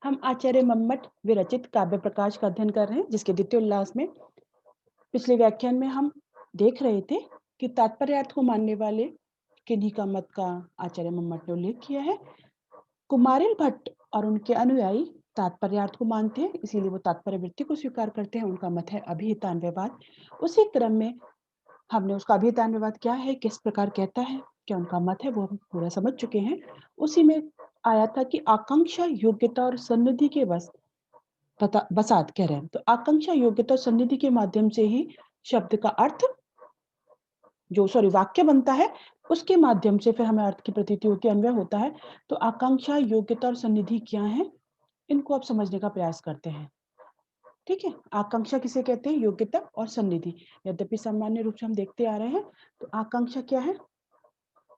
हम आचार्य मम्मट विरचित काव्य प्रकाश का अध्ययन कर रहे हैं, जिसके द्वितीय उल्लास में पिछले व्याख्यान में हम देख रहे थे कि तात्पर्यार्थ को मानने वाले किन्हीं का मत का आचार्य मम्मट ने उल्लेख किया है। कुमारिल भट्ट और उनके अनुयायी तात्पर्यार्थ को मानते हैं, इसीलिए वो तात्पर्य वृत्ति को स्वीकार करते हैं। उनका मत है अभिहितान्वयवाद। उसी क्रम में हमने उसका अभिहितान्वयवाद क्या है, किस प्रकार कहता है, क्या उनका मत है, वो हम पूरा समझ चुके हैं। उसी में आया था कि आकांक्षा, योग्यता और सन्निधि के बसात कह रहे हैं। तो आकांक्षा, योग्यता और सन्निधि के माध्यम से ही शब्द का अर्थ वाक्य बनता है, उसके माध्यम से फिर हमें अर्थ की प्रतीति होती है, अन्वय होता है। तो आकांक्षा, योग्यता और सन्निधि क्या है, इनको अब समझने का प्रयास करते हैं। ठीक है, आकांक्षा किसे कहते हैं, योग्यता और सन्निधि। यद्यपि सामान्य रूप से हम देखते आ रहे हैं, तो आकांक्षा क्या है,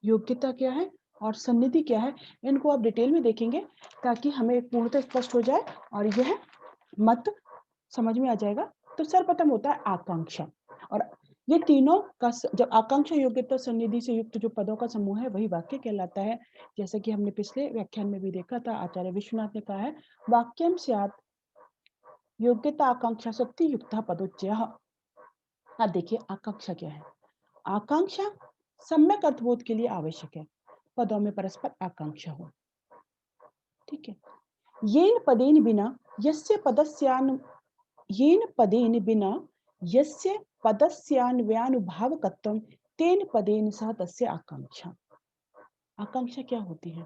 योग्यता क्या है और सन्निधि क्या है, इनको आप डिटेल में देखेंगे ताकि हमें पूर्णतः स्पष्ट हो जाए और यह मत समझ में आ जाएगा। तो सर्वप्रथम होता है आकांक्षा, और ये तीनों का जब आकांक्षा, योग्यता, सन्निधि से युक्त जो पदों का समूह है वही वाक्य कहलाता है। जैसे कि हमने पिछले व्याख्यान में भी देखा था, आचार्य विश्वनाथ ने कहा है, वाक्यम स्यात् योग्यता आकांक्षा शक्ति युक्तः पदोच्चयः। अब देखिए आकांक्षा क्या है। आकांक्षा सम्यक अर्थबोध के लिए आवश्यक है, पदों में परस्पर आकांक्षा हो। ठीक है, येन पदेन बिना यस्य पदस्यान येन पदेन बिना यस्य पदस्यान्वयानुभावकत्वं तेन पदेन सह तस्य आकांक्षा। आकांक्षा क्या होती है?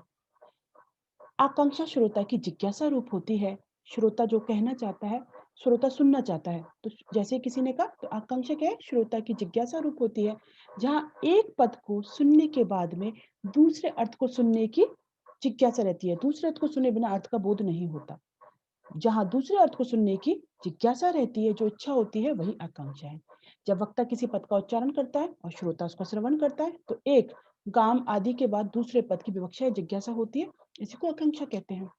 आकांक्षा श्रोता की जिज्ञासा रूप होती है। श्रोता जो कहना चाहता है, श्रोता सुनना चाहता है, तो जैसे किसी ने कहा, तो आकांक्षा क्या है, श्रोता की जिज्ञासा रूप होती है, जहां एक पद को सुनने के बाद में दूसरे अर्थ को सुनने की जिज्ञासा रहती है। दूसरे अर्थ को सुने बिना अर्थ का बोध नहीं होता। जहां दूसरे अर्थ को सुनने की जिज्ञासा रहती है, जो इच्छा होती है, वही आकांक्षा है। जब वक्ता किसी पद का उच्चारण करता है और श्रोता उसका श्रवण करता है, तो एक गाम आदि के बाद दूसरे पद की विवक्षा या जिज्ञासा होती है, इसी को आकांक्षा कहते हैं।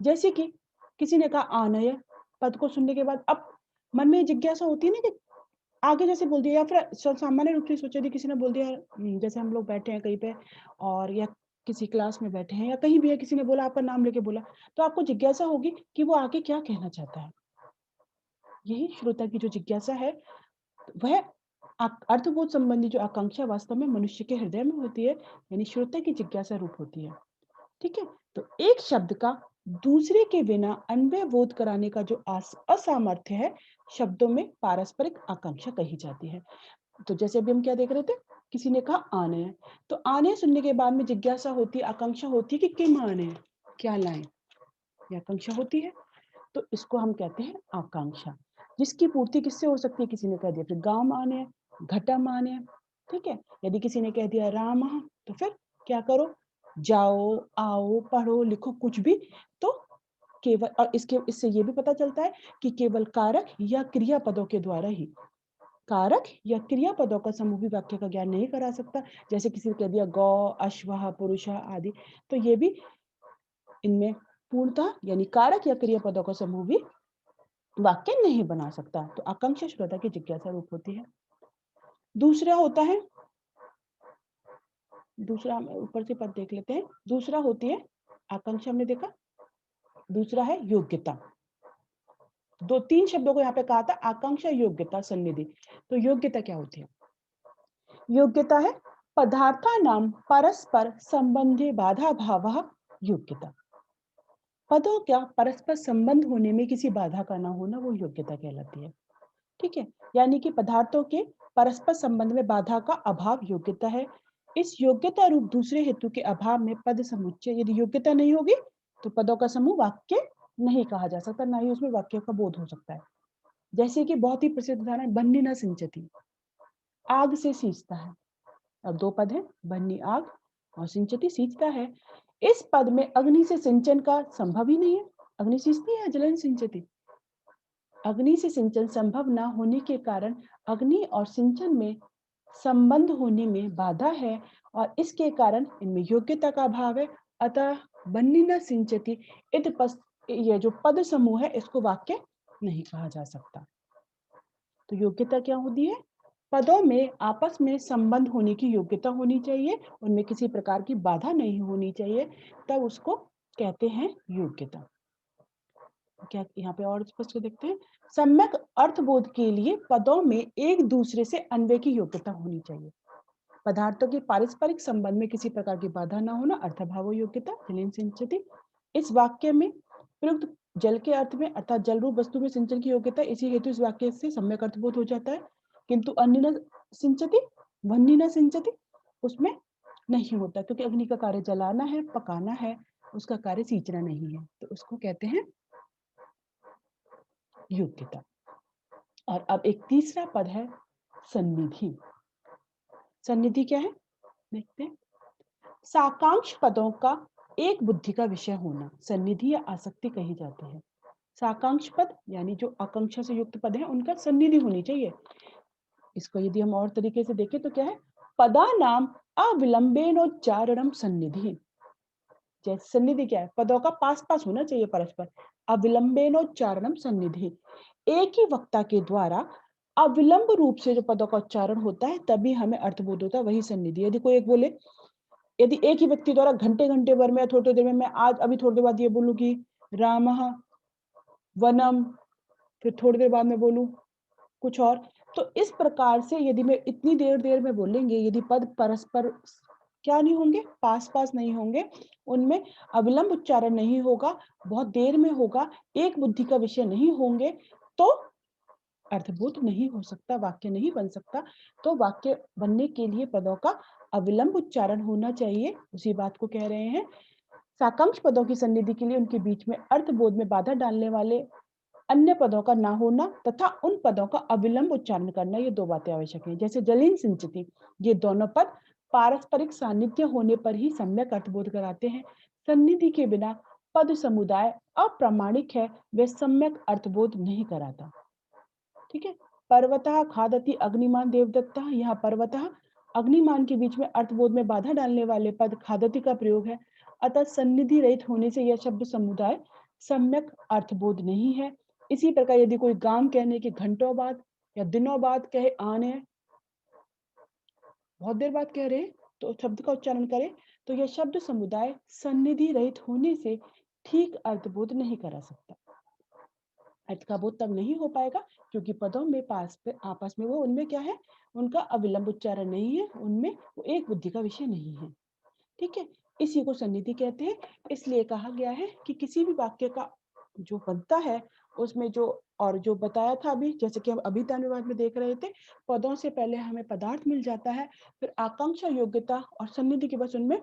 जैसे कि किसी ने कहा आनय, पद को सुनने के बाद अब मन में जिज्ञासा होती है ना कि आगे जैसे बोल दिया, या फिर सामान्य रूप से सोचा, किसी ने बोल दिया, जैसे हम लोग बैठे हैं कहीं पे और या किसी क्लास में बैठे हैं या कहीं भी है, किसी ने बोला, आपका नाम लेके बोला, तो आपको जिज्ञासा होगी कि वो आगे क्या कहना चाहता है। यही श्रोता की जो जिज्ञासा है, वह अर्थबोध संबंधी जो आकांक्षा वास्तव में मनुष्य के हृदय में होती है, यानी श्रोता की जिज्ञासा रूप होती है। ठीक है, तो एक शब्द का दूसरे के बिना अन्वय बोध कराने का जो असामर्थ्य है, शब्दों में पारस्परिक आकांक्षा कही जाती है। तो जैसे अभी हम क्या देख रहे थे, किसी ने कहा आने हैं, तो आने सुनने के बाद में जिज्ञासा होती है, आकांक्षा होती है कि किम आने हैं, क्या लाएं, ये आकांक्षा होती है। तो इसको हम कहते हैं आकांक्षा, जिसकी पूर्ति किससे हो सकती है, किसी ने कह दिया फिर गाम आने हैं, घटम आने हैं। ठीक है, यदि किसी ने कह दिया राम, तो फिर क्या करो, जाओ, आओ, पढ़ो, लिखो, कुछ भी। तो केवल, और इससे ये भी पता चलता है कि केवल कारक या क्रियापदों के द्वारा ही, कारक या क्रियापदों का समूह भी वाक्य का ज्ञान नहीं करा सकता। जैसे किसी ने कह दिया गौ, अश्वः, पुरुषः आदि, तो ये भी इनमें पूर्णतः यानी कारक या क्रियापदों का समूह भी वाक्य नहीं बना सकता। तो आकांक्षा श्रोता की जिज्ञासा रूप होती है। दूसरा होता है, दूसरा हम ऊपर से पद देख लेते हैं। दूसरा होती है आकांक्षा, हमने देखा। दूसरा है योग्यता। दो तीन शब्दों को यहाँ पे कहा था, आकांक्षा, योग्यता, सन्निधि। तो योग्यता क्या होती है? योग्यता है पदार्थानाम परस्पर संबंधे बाधा भावः योग्यता। पदों का परस्पर संबंध होने में किसी बाधा का ना होना, वो योग्यता कहलाती है। ठीक है, यानी कि पदार्थों के परस्पर संबंध में बाधा का अभाव योग्यता है। इस योग्यता रूप दूसरे हेतु के अभाव में पद समुच्चय, यदि योग्यता नहीं होगी तो पदों का समूह वाक्य नहीं कहा जा सकता, ना ही उसमें वाक्य का बोध हो सकता है। जैसे कि बहुत ही प्रसिद्ध उदाहरण, बन्नी न सिंचती, आग से सींचता है। अब दो पद है, बन्नी आग और सिंचती सींचता है। इस पद में अग्नि से सिंचन का संभव ही नहीं है। अग्नि सींचती है, जलन सिंचती। अग्नि से सिंचन संभव न होने के कारण अग्नि और सिंचन में संबंध होने में बाधा है, और इसके कारण इनमें योग्यता का अभाव है। अतः बन्नी न सिंचती ये जो पद समूह है, इसको वाक्य नहीं कहा जा सकता। तो योग्यता क्या होती है? पदों में आपस में संबंध होने की योग्यता होनी चाहिए, उनमें किसी प्रकार की बाधा नहीं होनी चाहिए, तब उसको कहते हैं योग्यता। क्या यहाँ पे और स्पष्ट कर देखते हैं, सम्यक अर्थबोध के लिए पदों में एक दूसरे से अन्वय की योग्यता होनी चाहिए। पदार्थों के पारस्परिक संबंध में किसी प्रकार की बाधा न होना, अर्थभाव योग्यता, जलेन सिंचति। इस वाक्य में प्रयुक्त जल के अर्थ में अर्थात जल रूप वस्तु में सिंचन की योग्यता, इसी हेतु इस वाक्य से सम्यक अर्थबोध हो जाता है। किंतु अन्य न सिंचति, वन्य न सिंचति, उसमें नहीं होता, क्योंकि अग्नि का कार्य जलाना है, पकाना है, उसका कार्य सींचना नहीं है, तो उसको कहते हैं योग्यता। और अब एक तीसरा पद है सन्निधि। सन्निधि क्या है देखते हैं। साकांक्ष पदों का एक बुद्धि का विषय होना सन्निधि या आसक्ति कही जाती है। साकांक्ष पद यानी जो आकांक्षा से युक्त पद है उनका सन्निधि होनी चाहिए। इसको यदि हम और तरीके से देखें तो क्या है, पदा नाम अविलंबेनोच्चारणम सन्निधि। जैसे सन्निधि क्या है, पदों का पास पास होना चाहिए परस्पर, अविलंबेनोच्चारणम सन्निधि। एक ही वक्ता के द्वारा अविलंब रूप से जो पदों का उच्चारण होता है तभी हमें अर्थबोध होता है, वही सन्निधि। यदि कोई एक बोले, यदि एक ही व्यक्ति द्वारा घंटे घंटे भर में या थोड़ी देर में, मैं आज अभी थोड़ी देर बाद ये बोलूं कि रामः वनम, फिर थोड़ी देर बाद में बोलूं कुछ और, तो इस प्रकार से यदि मैं इतनी देर देर में बोलेंगे, यदि पद परस्पर क्या नहीं होंगे, पास पास नहीं होंगे, उनमें अविलंब उच्चारण नहीं होगा, बहुत देर में होगा, एक बुद्धि का विषय नहीं होंगे, तो अर्थबोध नहीं हो सकता, वाक्य नहीं बन सकता। तो वाक्य बनने के लिए पदों का अविलंब उच्चारण होना चाहिए, उसी बात को कह रहे हैं। साकांक्ष पदों की सन्निधि के लिए उनके बीच में अर्थबोध में बाधा डालने वाले अन्य पदों का ना होना तथा उन पदों का अविलंब उच्चारण करना, ये दो बातें आवश्यक हैं। जैसे जलीन सिंचती, ये दोनों पद पारस्परिक सान्निध्य होने पर ही सम्यक अर्थबोध कराते हैं। सन्निधि के बिना पद समुदाय अप्रामाणिक है, वे सम्यक अर्थबोध नहीं कराता। ठीक है। पर्वतः खादति अग्निमान देवदत्ता, यहाँ पर्वतः अग्निमान के बीच में अर्थबोध में बाधा डालने वाले पद खादति का प्रयोग है, अतः सन्निधि रहित होने से यह शब्द समुदाय सम्यक अर्थबोध नहीं है। इसी प्रकार यदि कोई गाम कहने के घंटों बाद या दिनों बाद कहे आने, बहुत देर बाद कह रहे तो शब्द का उच्चारण करे, तो यह शब्द समुदाय सन्निधि रहित होने से ठीक अर्थबोध नहीं करा सकता। अर्थ का बोध तब नहीं हो पाएगा क्योंकि पदों में पास पे आपस में वो उनमें क्या है, उनका अविलंब उच्चारण नहीं है, उनमें वो एक बुद्धि का विषय नहीं है। ठीक है, इसी को सन्निधि कहते हैं। इसलिए कहा गया है कि किसी भी वाक्य का जो बनता है उसमें जो, और जो बताया था अभी, जैसे कि हम अभिधान्यवाद में देख रहे थे, पदों से पहले हमें पदार्थ मिल जाता है, फिर आकांक्षा योग्यता और सन्निधि के बस उनमें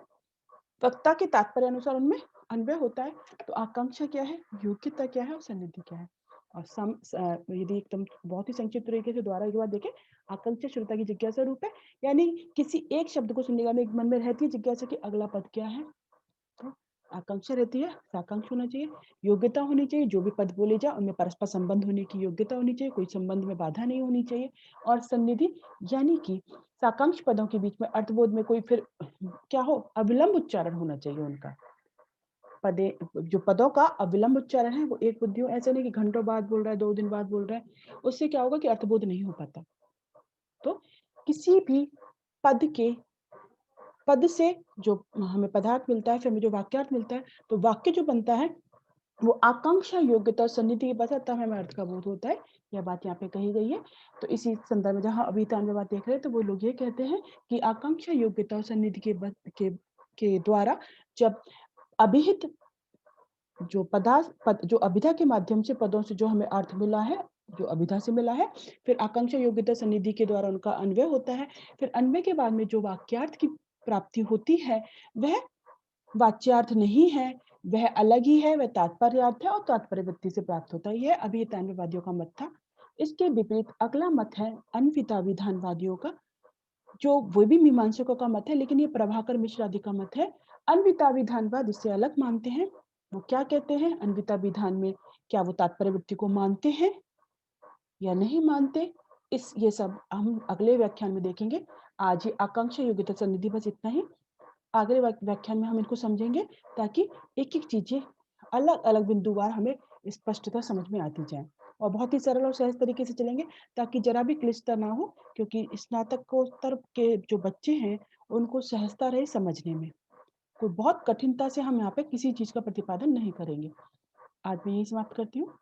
वक्ता के तात्पर्य अनुसार उनमें अन्वय होता है। तो आकांक्षा क्या है, योग्यता क्या है और सन्निधि क्या है। और यदि एकदम बहुत ही संक्षिप्त तरीके से दोबारा एक बार देखें, आकांक्षा श्रोता की जिज्ञासा रूप है, यानी किसी एक शब्द को सुनने का में मन में रहती है जिज्ञासा कि अगला पद क्या है, तो आकांक्षा रहती है, साकांक्ष होना चाहिए, योग्यता होनी चाहिए, जो भी पद बोले जाए उनमें परस्पर संबंध होने की योग्यता होनी चाहिए, कोई संबंध में बाधा नहीं होनी चाहिए। और सन्निधि यानी कि साकांक्ष पदों के बीच में अर्थबोध में कोई फिर क्या हो, अविलंब उच्चारण होना चाहिए उनका। पदे जो पदों का अविलंब उच्चारण है वो एक बुद्धि हो, ऐसे नहीं कि घंटों बाद बोल रहा है, 2 दिन बाद बोल रहा है, उससे क्या होगा कि अर्थबोध नहीं हो पाता। तो किसी भी पद से जो हमें पदार्थ मिलता है, फिर हमें जो वाक्यार्थ मिलता है, तो वाक्य जो बनता है वो आकांक्षा योग्यता और सन्निधि के बस तब हमें अर्थ का बोध होता है। यह बात यहाँ पे कही गई है। तो इसी संदर्भ में जहाँ अभी बात देख रहे हैं, तो वो लोग ये कहते हैं कि आकांक्षा योग्यता और सन्निधि के द्वारा जब अभिहित जो जो अभिधा के माध्यम से पदों से जो हमें अर्थ मिला है, जो अभिधा से मिला है, फिर आकांक्षा योग्यता सन्निधि के द्वारा उनका अन्वय होता है। फिर अन्वय के बाद में जो वाक्यार्थ की प्राप्ति होती है वह वाच्यार्थ नहीं है, वह अलग ही है, वह तात्पर्यार्थ है और तात्पर्य वृत्ति से प्राप्त होता है। यह अभिहितान्वयवादियों का मत था। इसके विपरीत अगला मत है अन्विता विधानवादियों का, जो वो भी मीमांसकों का मत है, लेकिन ये प्रभाकर मिश्र आदि का मत है। अन्विता विधानवाद इससे अलग मानते हैं। वो क्या कहते हैं, अन्विता विधान में क्या वो तात्पर्य वृत्ति को मानते हैं या नहीं मानते, ये सब हम अगले व्याख्यान में देखेंगे। आज ये आकांक्षा योग्यता सन्निधि बस इतना ही। अगले व्याख्यान में हम इनको समझेंगे ताकि एक एक चीजें अलग अलग बिंदुवार हमें स्पष्टता समझ में आती जाए, और बहुत ही सरल और सहज तरीके से चलेंगे ताकि जरा भी क्लिष्टता ना हो, क्योंकि स्नातकोत्तर के जो बच्चे हैं उनको सहजता रहे समझने में। कोई बहुत कठिनता से हम यहाँ पे किसी चीज का प्रतिपादन नहीं करेंगे। आज मैं यही समाप्त करती हूँ।